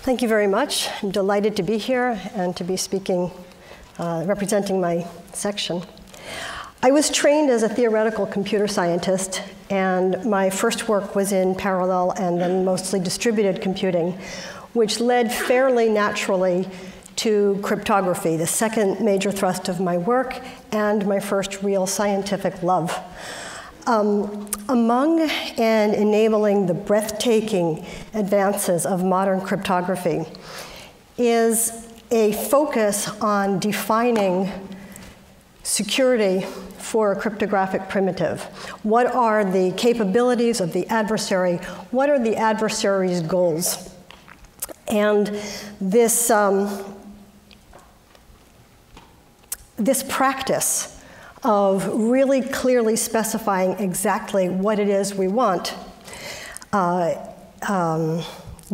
Thank you very much. I'm delighted to be here and to be speaking, representing my section. I was trained as a theoretical computer scientist, and my first work was in parallel and then mostly distributed computing, which led fairly naturally to cryptography, the second major thrust of my work and my first real scientific love. Among and enabling the breathtaking advances of modern cryptography is a focus on defining security for a cryptographic primitive. What are the capabilities of the adversary? What are the adversary's goals? And this, this practice of really clearly specifying exactly what it is we want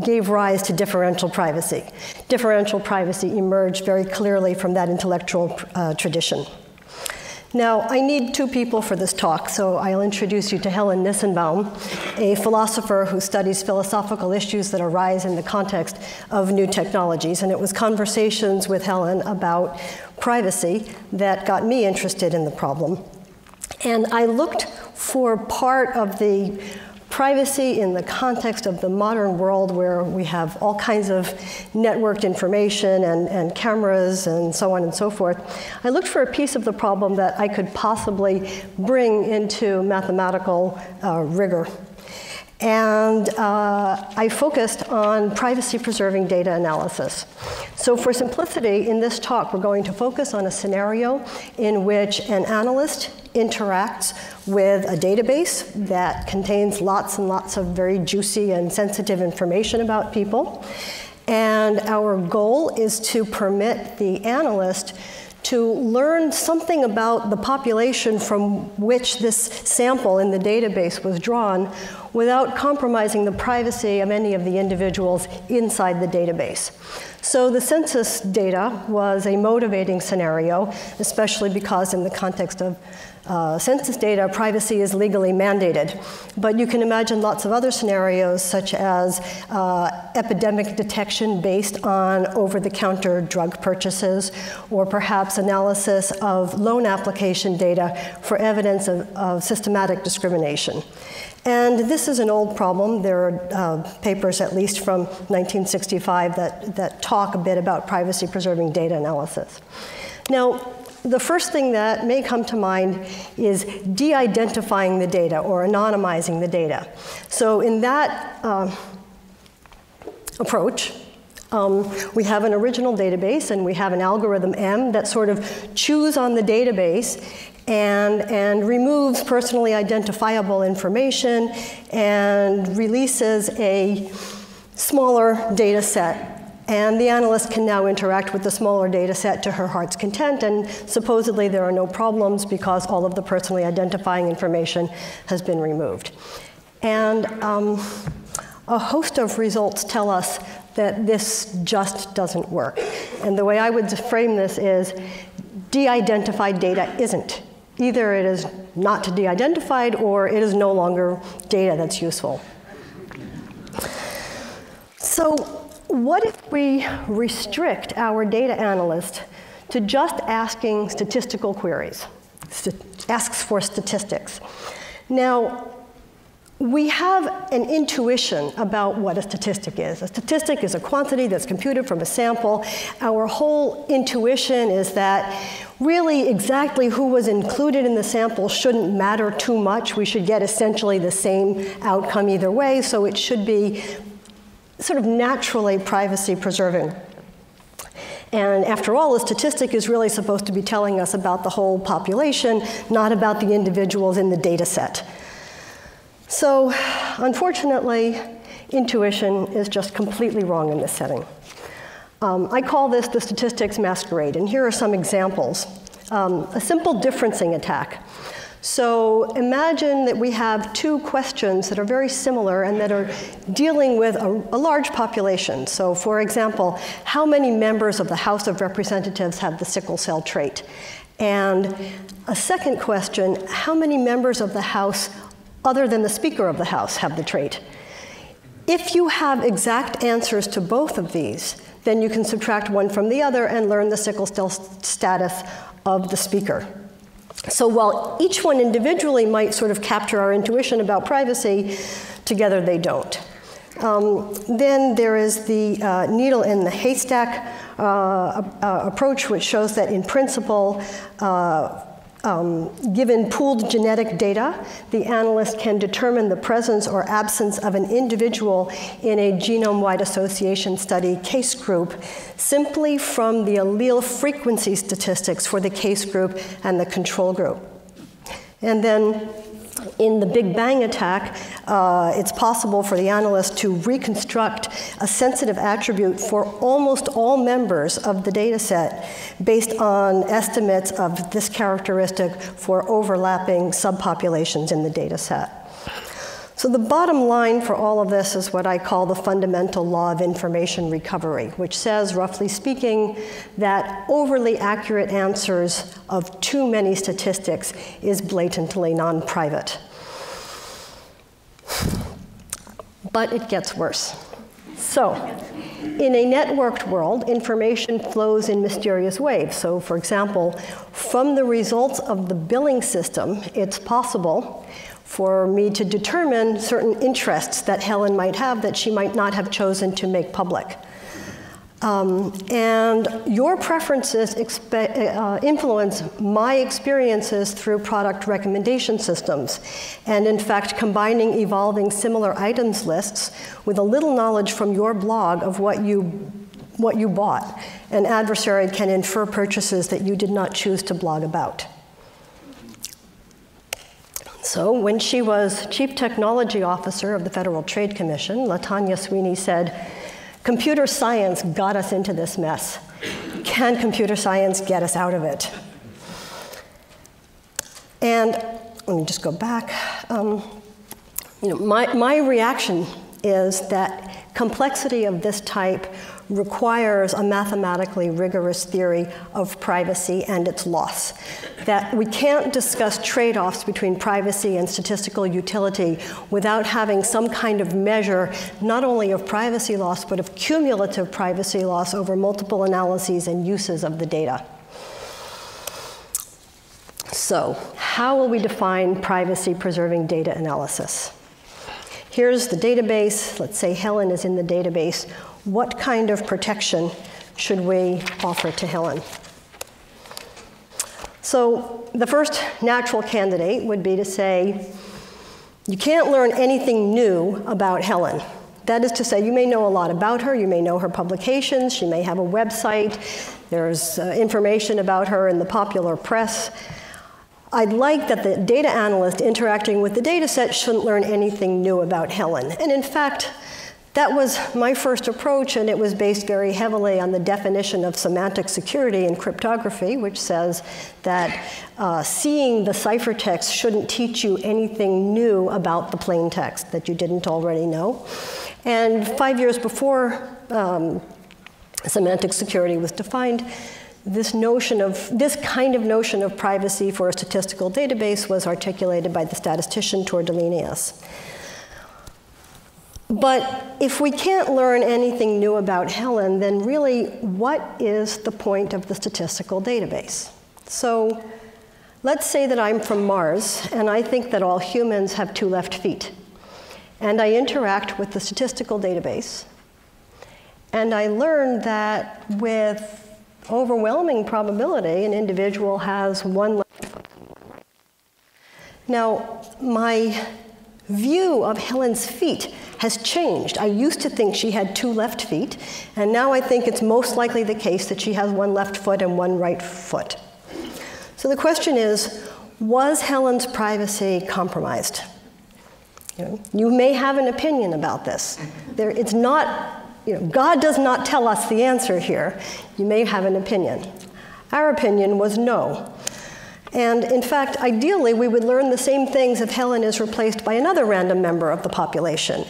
gave rise to differential privacy. Differential privacy emerged very clearly from that intellectual tradition. Now, I need two people for this talk, so I'll introduce you to Helen Nissenbaum, a philosopher who studies philosophical issues that arise in the context of new technologies. And it was conversations with Helen about privacy that got me interested in the problem. And I looked for part of the privacy in the context of the modern world where we have all kinds of networked information and cameras and so on and so forth. I looked for a piece of the problem that I could possibly bring into mathematical rigor. And I focused on privacy-preserving data analysis. So for simplicity, in this talk, we're going to focus on a scenario in which an analyst interacts with a database that contains lots and lots of very juicy and sensitive information about people. And our goal is to permit the analyst to learn something about the population from which this sample in the database was drawn without compromising the privacy of any of the individuals inside the database. So the census data was a motivating scenario, especially because in the context of census data, privacy is legally mandated. But you can imagine lots of other scenarios, such as epidemic detection based on over-the-counter drug purchases, or perhaps analysis of loan application data for evidence of systematic discrimination. And this is an old problem. There are papers, at least from 1965, that talk a bit about privacy-preserving data analysis. Now, the first thing that may come to mind is de-identifying the data or anonymizing the data. So in that approach, we have an original database and we have an algorithm M that sort of chews on the database and removes personally identifiable information and releases a smaller data set. And the analyst can now interact with the smaller data set to her heart's content, and supposedly there are no problems because all of the personally identifying information has been removed. And a host of results tell us that this just doesn't work. And the way I would frame this is de-identified data isn't. Either it is not de-identified or it is no longer data that's useful. So what if we restrict our data analyst to just asking statistical queries, asks for statistics? Now, we have an intuition about what a statistic is. A statistic is a quantity that's computed from a sample. Our whole intuition is that really exactly who was included in the sample shouldn't matter too much. We should get essentially the same outcome either way, so it should be sort of naturally privacy preserving. And after all, a statistic is really supposed to be telling us about the whole population, not about the individuals in the data set. So unfortunately, intuition is just completely wrong in this setting. I call this the statistics masquerade, and here are some examples. A simple differencing attack. So imagine that we have two questions that are very similar and that are dealing with a large population. So for example, how many members of the House of Representatives have the sickle cell trait? And a second question, how many members of the House other than the Speaker of the House have the trait? If you have exact answers to both of these, then you can subtract one from the other and learn the sickle cell status of the speaker. So while each one individually might sort of capture our intuition about privacy, together they don't. Then there is the needle in the haystack approach, which shows that in principle, given pooled genetic data, the analyst can determine the presence or absence of an individual in a genome-wide association study case group simply from the allele frequency statistics for the case group and the control group. And then in the Big Bang attack, it's possible for the analyst to reconstruct a sensitive attribute for almost all members of the data set based on estimates of this characteristic for overlapping subpopulations in the data set. So the bottom line for all of this is what I call the fundamental law of information recovery, which says, roughly speaking, that overly accurate answers of too many statistics is blatantly non-private. But it gets worse. So, in a networked world, information flows in mysterious waves. So, for example, from the results of the billing system, it's possible for me to determine certain interests that Helen might have that she might not have chosen to make public. And your preferences influence my experiences through product recommendation systems. And in fact, combining evolving similar items lists with a little knowledge from your blog of what you bought, an adversary can infer purchases that you did not choose to blog about. So when she was Chief Technology Officer of the Federal Trade Commission, LaTanya Sweeney said, "Computer science got us into this mess. Can computer science get us out of it?" And let me just go back. My reaction is that complexity of this type requires a mathematically rigorous theory of privacy and its loss. That we can't discuss trade-offs between privacy and statistical utility without having some kind of measure, not only of privacy loss, but of cumulative privacy loss over multiple analyses and uses of the data. So, how will we define privacy-preserving data analysis? Here's the database. Let's say Helen is in the database. What kind of protection should we offer to Helen? So the first natural candidate would be to say, you can't learn anything new about Helen. That is to say, you may know a lot about her, you may know her publications, she may have a website, there's information about her in the popular press. I'd like that the data analyst interacting with the data set shouldn't learn anything new about Helen. And in fact, that was my first approach, and it was based very heavily on the definition of semantic security in cryptography, which says that seeing the ciphertext shouldn't teach you anything new about the plain text that you didn't already know. And 5 years before semantic security was defined, this kind of notion of privacy for a statistical database was articulated by the statistician Tordelinius. But if we can't learn anything new about Helen, then really, what is the point of the statistical database? So let's say that I'm from Mars, and I think that all humans have 2 left feet. And I interact with the statistical database, and I learn that with overwhelming probability, an individual has 1 left foot. Now, my view of Helen's feet has changed. I used to think she had 2 left feet, and now I think it's most likely the case that she has 1 left foot and 1 right foot. So the question is, was Helen's privacy compromised? You may have an opinion about this. It's not, God does not tell us the answer here. You may have an opinion. Our opinion was no. And in fact, ideally, we would learn the same things if Helen is replaced by another random member of the population.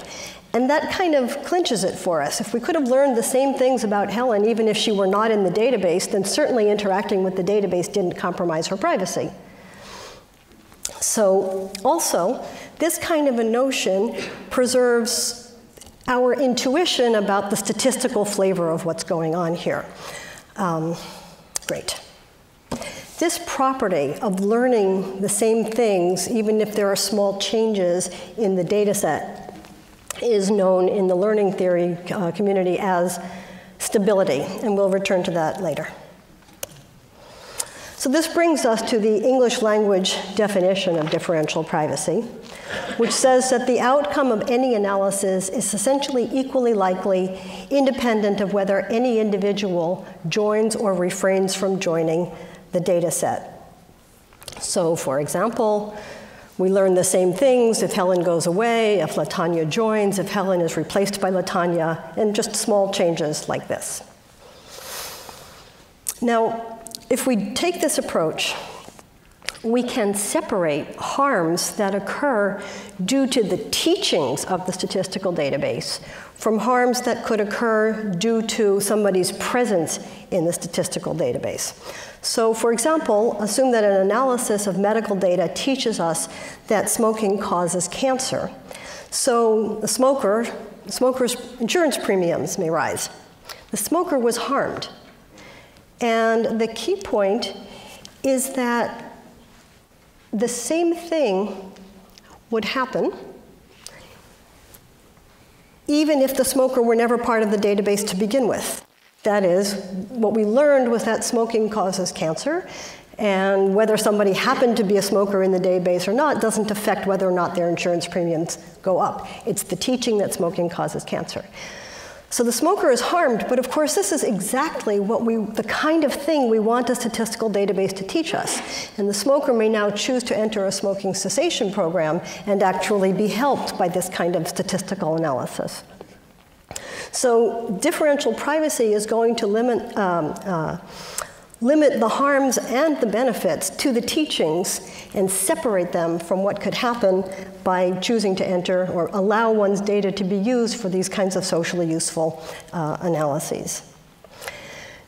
And that kind of clinches it for us. If we could have learned the same things about Helen, even if she were not in the database, then certainly interacting with the database didn't compromise her privacy. So also, this kind of a notion preserves our intuition about the statistical flavor of what's going on here. Great. This property of learning the same things, even if there are small changes in the data set, is known in the learning theory community as stability, and we'll return to that later. So this brings us to the English language definition of differential privacy, which says that the outcome of any analysis is essentially equally likely, independent of whether any individual joins or refrains from joining the data set. So, for example, we learn the same things if Helen goes away, if LaTanya joins, if Helen is replaced by LaTanya, and just small changes like this. Now, if we take this approach, we can separate harms that occur due to the teachings of the statistical database from harms that could occur due to somebody's presence in the statistical database. So, for example, assume that an analysis of medical data teaches us that smoking causes cancer. So the smoker's insurance premiums may rise. The smoker was harmed. And the key point is that the same thing would happen even if the smoker were never part of the database to begin with. That is, what we learned was that smoking causes cancer, and whether somebody happened to be a smoker in the database or not doesn't affect whether or not their insurance premiums go up. It's the teaching that smoking causes cancer. So the smoker is harmed, but of course this is exactly the kind of thing we want a statistical database to teach us. And the smoker may now choose to enter a smoking cessation program and actually be helped by this kind of statistical analysis. So differential privacy is going to limit the harms and the benefits to the teachings and separate them from what could happen by choosing to enter or allow one's data to be used for these kinds of socially useful analyses.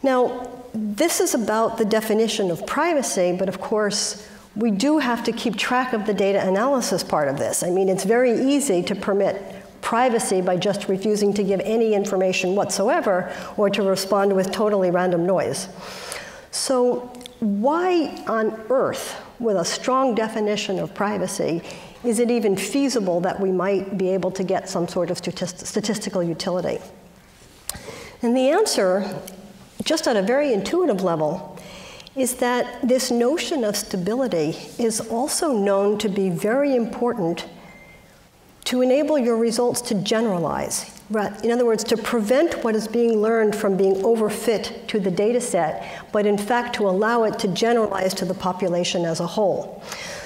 Now, this is about the definition of privacy, but of course, we do have to keep track of the data analysis part of this. I mean, it's very easy to permit privacy by just refusing to give any information whatsoever or to respond with totally random noise. So why on earth, with a strong definition of privacy, is it even feasible that we might be able to get some sort of statistical utility? And the answer, just at a very intuitive level, is that this notion of stability is also known to be very important to enable your results to generalize. In other words, to prevent what is being learned from being overfit to the data set, but in fact to allow it to generalize to the population as a whole.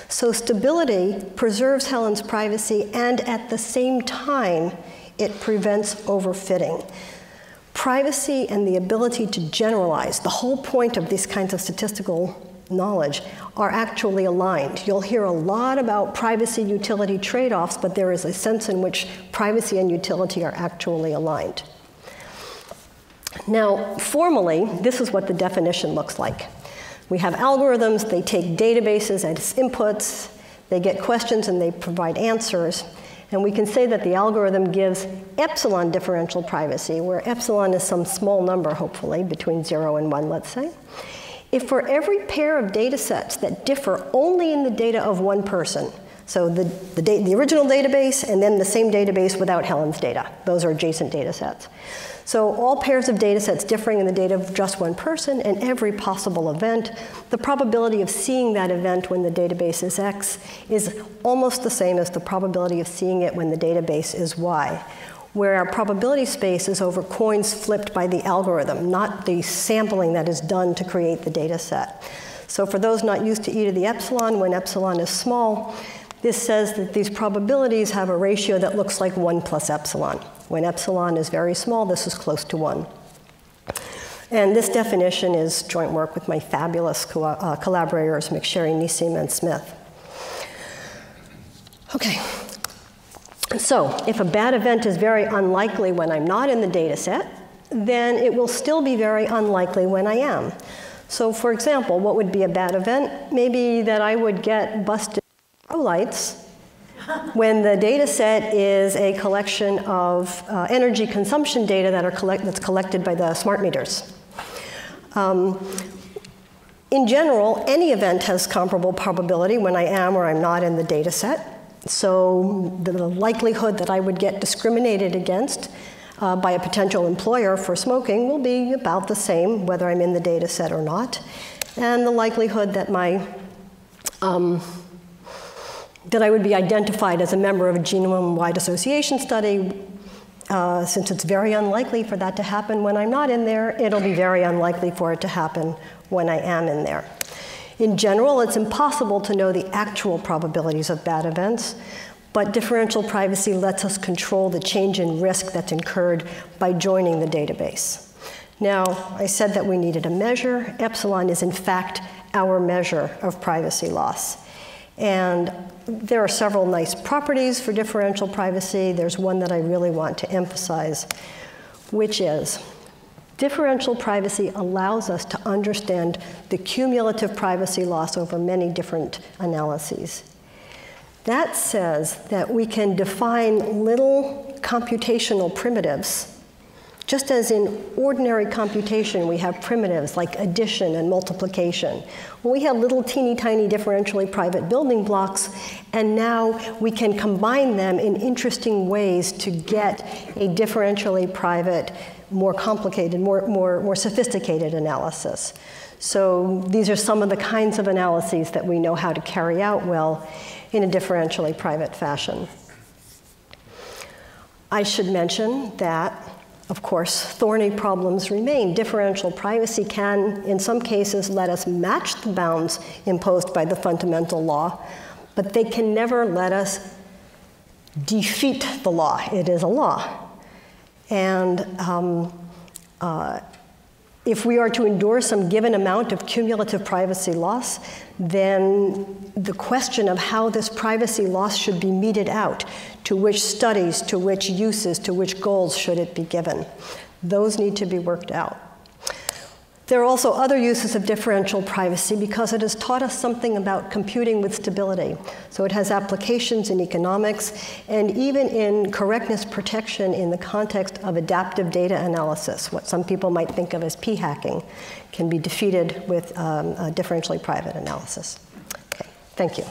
So stability preserves Helen's privacy, and at the same time, it prevents overfitting. Privacy and the ability to generalize, the whole point of these kinds of statistical knowledge, are actually aligned. You'll hear a lot about privacy utility trade-offs, but there is a sense in which privacy and utility are actually aligned. Now, formally, this is what the definition looks like. We have algorithms, they take databases as inputs, they get questions and they provide answers, and we can say that the algorithm gives epsilon differential privacy, where epsilon is some small number, hopefully, between 0 and 1, let's say. If for every pair of data sets that differ only in the data of one person, so the original database and then the same database without Helen's data, those are adjacent data sets. So all pairs of data sets differing in the data of just one person and every possible event, the probability of seeing that event when the database is X is almost the same as the probability of seeing it when the database is Y, where our probability space is over coins flipped by the algorithm, not the sampling that is done to create the data set. So for those not used to e to the epsilon, when epsilon is small, this says that these probabilities have a ratio that looks like 1 plus epsilon. When epsilon is very small, this is close to 1. And this definition is joint work with my fabulous collaborators, McSherry, Nissim, and Smith. Okay. So if a bad event is very unlikely when I'm not in the data set, then it will still be very unlikely when I am. So for example, what would be a bad event? Maybe that I would get busted pro lights when the data set is a collection of energy consumption data that's collected by the smart meters. In general, any event has comparable probability when I am or I'm not in the data set. So the likelihood that I would get discriminated against by a potential employer for smoking will be about the same whether I'm in the data set or not. And the likelihood that that I would be identified as a member of a genome-wide association study, since it's very unlikely for that to happen when I'm not in there, it'll be very unlikely for it to happen when I am in there. In general, it's impossible to know the actual probabilities of bad events, but differential privacy lets us control the change in risk that's incurred by joining the database. Now, I said that we needed a measure. Epsilon is, in fact, our measure of privacy loss. And there are several nice properties for differential privacy. There's one that I really want to emphasize, which is differential privacy allows us to understand the cumulative privacy loss over many different analyses. That says that we can define little computational primitives. Just as in ordinary computation, we have primitives like addition and multiplication. Well, we have little teeny tiny differentially private building blocks, and now we can combine them in interesting ways to get a differentially private, more complicated, more sophisticated analysis. So these are some of the kinds of analyses that we know how to carry out well in a differentially private fashion. I should mention that, of course, thorny problems remain. Differential privacy can, in some cases, let us match the bounds imposed by the fundamental law, but they can never let us defeat the law. It is a law. And if we are to endure some given amount of cumulative privacy loss, then the question of how this privacy loss should be meted out, to which studies, to which uses, to which goals should it be given, those need to be worked out. There are also other uses of differential privacy because it has taught us something about computing with stability. So it has applications in economics and even in correctness protection in the context of adaptive data analysis. What some people might think of as p-hacking can be defeated with differentially private analysis. Okay, thank you.